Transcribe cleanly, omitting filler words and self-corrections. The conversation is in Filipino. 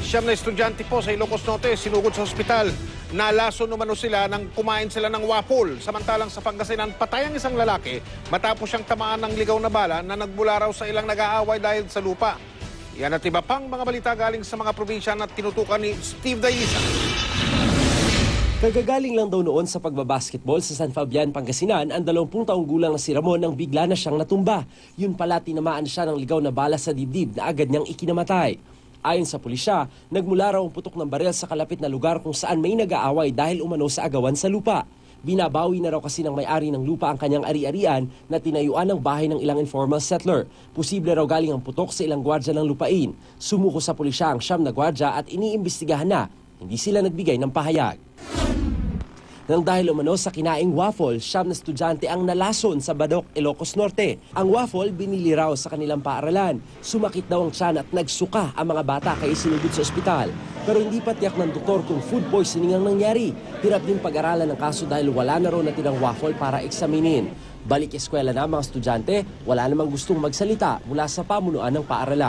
Siyam na estudyante po sa Ilocos Norte sinugod sa ospital. Nalaso numano sila nang kumain sila ng waffle. Samantalang sa Pangasinan, patay ang isang lalaki matapos siyang tamaan ng ligaw na bala na nagmula raw sa ilang nag-aaway dahil sa lupa. Yan at iba pang mga balita galing sa mga probinsya na tinutukan ni Steve Dayisa. Kagagaling lang daw noon sa pagbabasketball sa San Fabian, Pangasinan, ang 20 taong gulang na si Ramon nang bigla na siyang natumba. Yun pala tinamaan siya ng ligaw na bala sa dibdib na agad niyang ikinamatay. Ayon sa pulisya, nagmula raw ang putok ng baril sa kalapit na lugar kung saan may nag-aaway dahil umano sa agawan sa lupa. Binabawi na raw kasi ng may-ari ng lupa ang kanyang ari-arian na tinayuan ng bahay ng ilang informal settler. Posible raw galing ang putok sa ilang gwardya ng lupain. Sumuko sa pulisya ang siyam na gwardya at iniimbestigahan na. Hindi sila nagbigay ng pahayag. Nang dahil umano sa kinaing waffle, siyam na estudyante ang nalason sa Badok, Ilocos Norte. Ang waffle binili raw sa kanilang paaralan. Sumakit daw ang tiyan at nagsuka ang mga bata kaya sinugod sa ospital. Pero hindi pa tiyak ng doktor kung food poisoning ang nangyari. Hirap din pag-aralan ng kaso dahil wala na raw natirang waffle para eksaminin. Balik eskwela na mga estudyante, wala namang gustong magsalita mula sa pamunuan ng paaralan.